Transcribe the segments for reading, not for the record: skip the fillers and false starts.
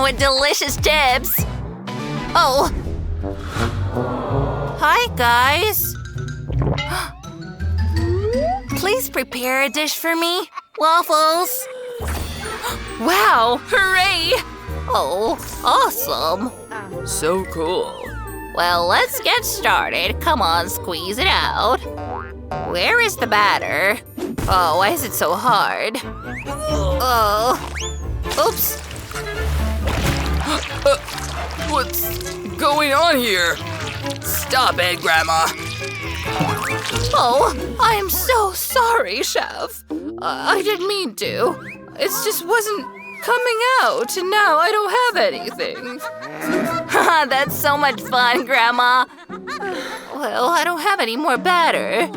with delicious chips. Oh. Hi, guys. Please prepare a dish for me. Waffles. Wow, hooray! Oh, awesome. So cool. Well, let's get started. Come on, squeeze it out. Where is the batter? Oh, why is it so hard? Oh. Oops. What's going on here? Stop it, Grandma. Oh, I am so sorry, Chef. I didn't mean to. It just wasn't coming out, and now I don't have anything. That's so much fun, Grandma. Well, I don't have any more batter,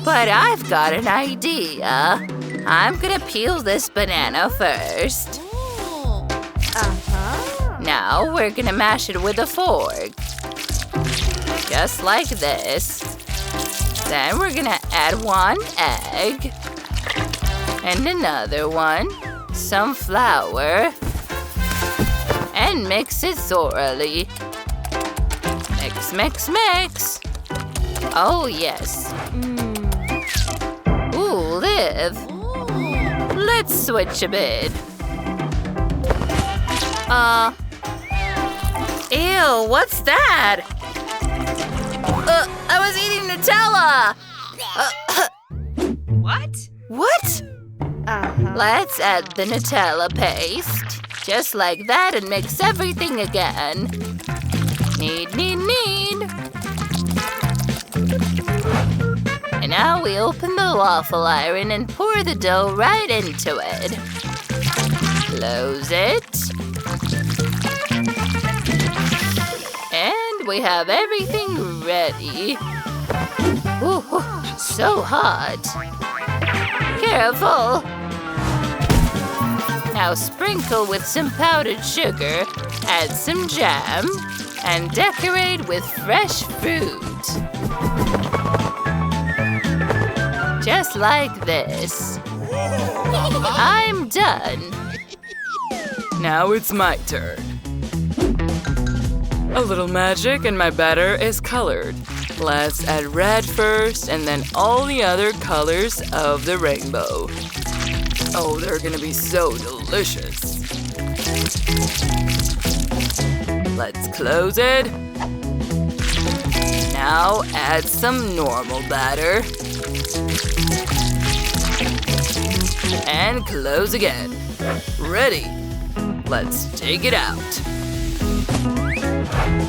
but I've got an idea. I'm gonna peel this banana first. Now we're gonna mash it with a fork. Just like this. Then we're gonna add 1 egg. And another one. Some flour. And mix it thoroughly. Mix, mix, mix. Oh, yes. Ooh, Liv. Let's switch a bit. Ew, what's that? I was eating Nutella! What? What? Let's add the Nutella paste. Just like that and mix everything again. Knead, knead, knead. And now we open the waffle iron and pour the dough right into it. Close it. And we have everything ready. Ooh, so hot. Careful. Now sprinkle with some powdered sugar, add some jam, and decorate with fresh fruit. Just like this. I'm done. Now it's my turn. A little magic and my batter is colored. Let's add red first and then all the other colors of the rainbow. Oh, they're gonna be so delicious. Let's close it. Now add some normal batter. And close again. Ready. Let's take it out.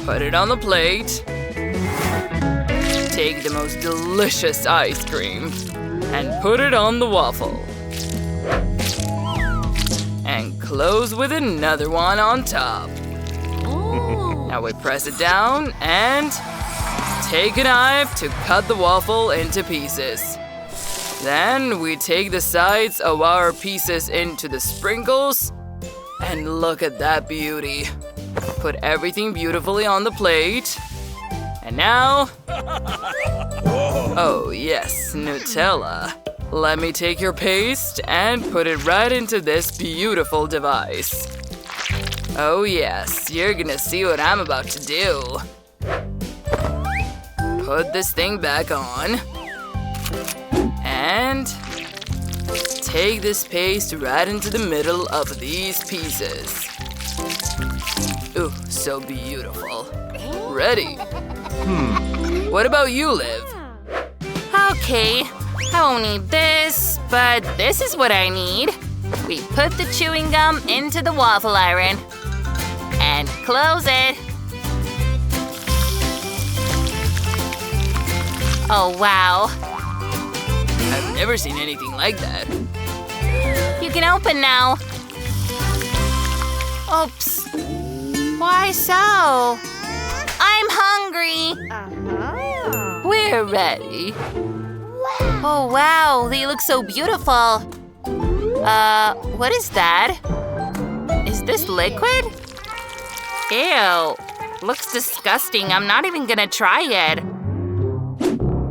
Put it on the plate. Take the most delicious ice cream and put it on the waffle. And close with another one on top. Now we press it down and take a knife to cut the waffle into pieces. Then we take the sides of our pieces into the sprinkles. And look at that beauty. Put everything beautifully on the plate. And now… Oh yes, Nutella. Let me take your paste and put it right into this beautiful device. Oh yes, you're gonna see what I'm about to do. Put this thing back on. And take this paste right into the middle of these pieces. Ooh, so beautiful. Ready. What about you, Liv? Okay, I won't need this, but this is what I need. We put the chewing gum into the waffle iron. And close it. Oh, wow. I've never seen anything like that. You can open now. Oops. Why so? I'm hungry. We're ready. Oh, wow. They look so beautiful. What is that? Is this liquid? Ew. Looks disgusting. I'm not even gonna try it.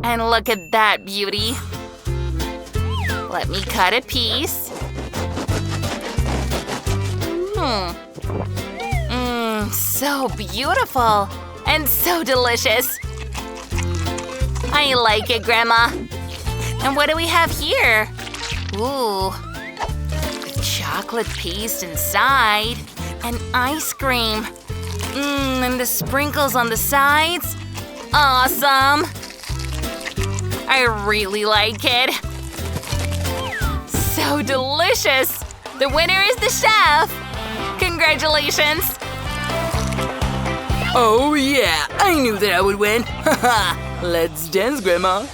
And look at that beauty. Let me cut a piece. so beautiful and so delicious. I like it, Grandma. And what do we have here? Ooh, chocolate paste inside and ice cream. And the sprinkles on the sides. Awesome! I really like it. So delicious! The winner is the chef! Congratulations! Oh yeah, I knew that I would win. Haha, let's dance, Grandma.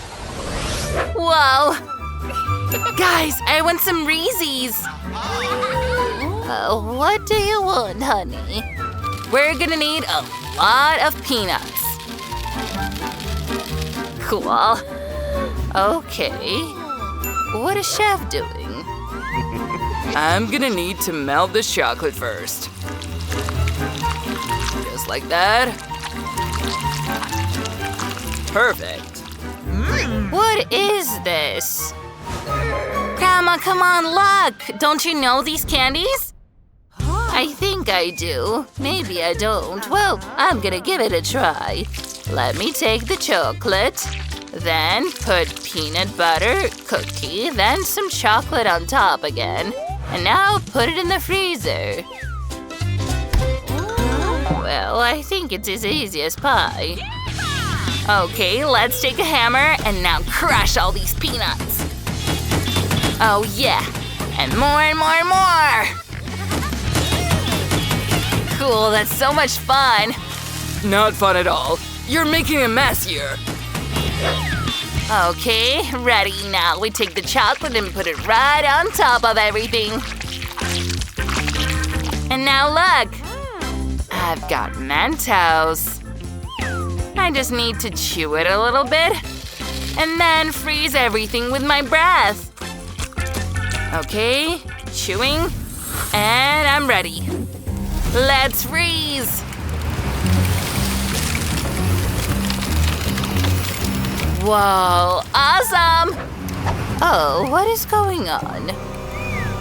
Whoa! Guys, I want some Reese's. What do you want, honey? We're gonna need a lot of peanuts. Cool. Okay. What is Chef doing? I'm gonna need to melt this chocolate first. Just like that. Perfect. What is this? Grandma, come on, look! Don't you know these candies? I think I do. Maybe I don't. Well, I'm gonna give it a try. Let me take the chocolate, then put peanut butter, cookie, then some chocolate on top again. And now put it in the freezer. Well, I think it's as easy as pie. Okay, let's take a hammer and now crush all these peanuts. Oh yeah, and more and more and more! Cool, that's so much fun. Not fun at all. You're making a mess here. Okay, ready. Now we take the chocolate and put it right on top of everything. And now look! I've got Mentos. I just need to chew it a little bit and then freeze everything with my breath. Okay, chewing, and I'm ready. Let's freeze! Whoa, awesome! Oh, what is going on?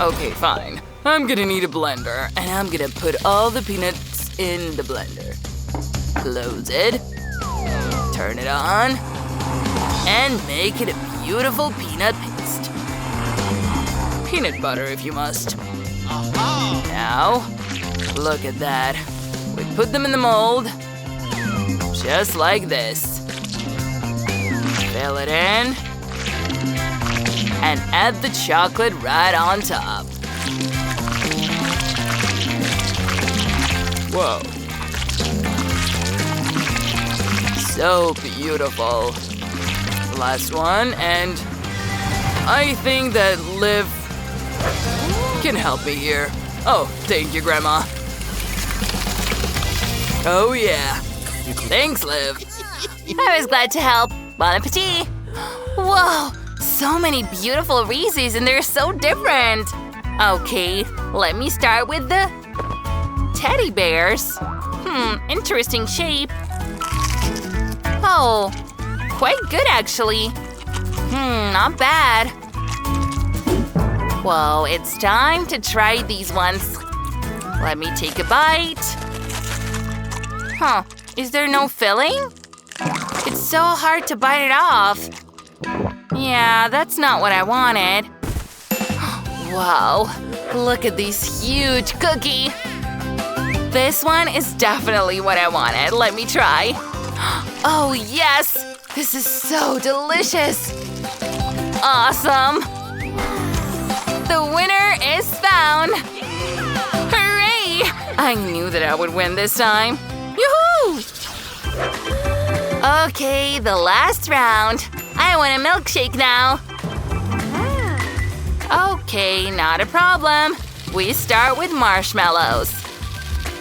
Okay, fine. I'm gonna need a blender, and I'm gonna put all the peanuts in the blender. Close it, turn it on, and make it a beautiful peanut paste. Peanut butter if you must. Now, look at that. We put them in the mold, just like this. Fill it in, and add the chocolate right on top. Whoa. So beautiful. Last one, and I think that Liv can help me here. Oh, thank you, Grandma. Oh yeah. Thanks, Liv. I was glad to help. Bon appetit! Whoa, so many beautiful Reese's and they're so different. Okay, let me start with the teddy bears. Interesting shape. Oh, quite good actually. Not bad. Whoa, it's time to try these ones. Let me take a bite. Is there no filling? It's so hard to bite it off. Yeah, that's not what I wanted. Wow, look at this huge cookie. This one is definitely what I wanted. Let me try. Oh yes, this is so delicious. Awesome. The winner is found. Hooray! I knew that I would win this time. Yoo-hoo! Okay, the last round. I want a milkshake now. Okay, not a problem. We start with marshmallows.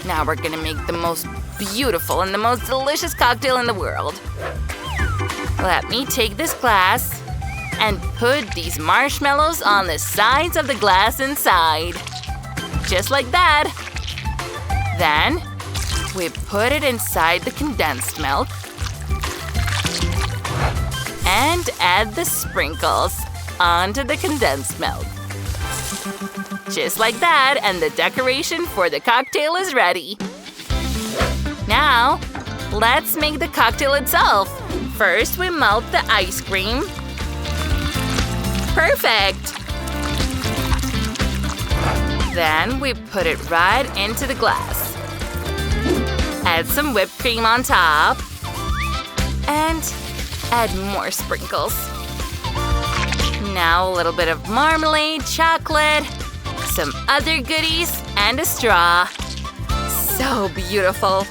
Now we're gonna make the most beautiful and the most delicious cocktail in the world. Let me take this glass and put these marshmallows on the sides of the glass inside. Just like that. Then, we put it inside the condensed milk and add the sprinkles onto the condensed milk. Just like that, and the decoration for the cocktail is ready. Now, let's make the cocktail itself. First, we melt the ice cream. Perfect! Then we put it right into the glass. Add some whipped cream on top. And add more sprinkles. Now a little bit of marmalade, chocolate, some other goodies, and a straw. So beautiful.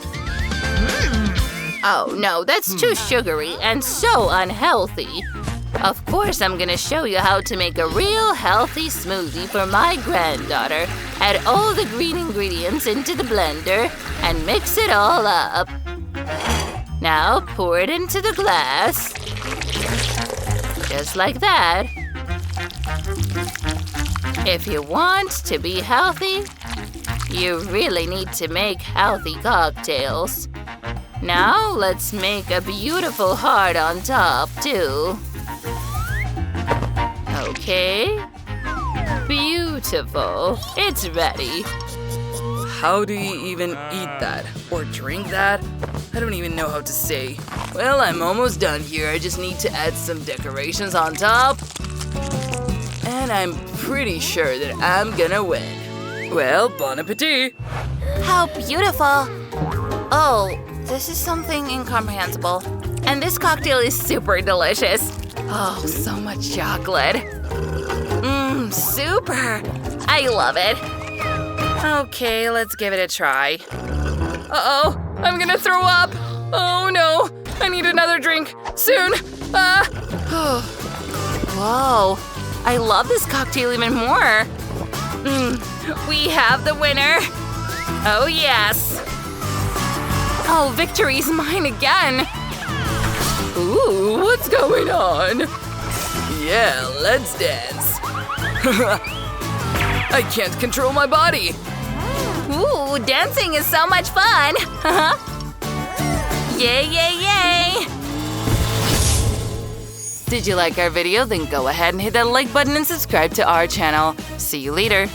Oh no, that's too sugary and so unhealthy. Of course, I'm gonna show you how to make a real healthy smoothie for my granddaughter. Add all the green ingredients into the blender and mix it all up. Now pour it into the glass. Just like that. If you want to be healthy, you really need to make healthy cocktails. Now let's make a beautiful heart on top, too. Okay. Beautiful. It's ready. How do you even eat that? Or drink that? I don't even know how to say. Well, I'm almost done here. I just need to add some decorations on top. And I'm pretty sure that I'm gonna win. Well, bon appetit! How beautiful! Oh, this is something incomprehensible. And this cocktail is super delicious. Oh, so much chocolate. Mmm, super! I love it. Okay, let's give it a try. Uh-oh, I'm gonna throw up! Oh no, I need another drink, soon! Whoa, I love this cocktail even more. We have the winner! Oh yes! Oh, victory's mine again! Ooh, what's going on? Yeah, let's dance. I can't control my body. Ooh, dancing is so much fun! Yay, yay, yay! Did you like our video? Then go ahead and hit that like button and subscribe to our channel. See you later.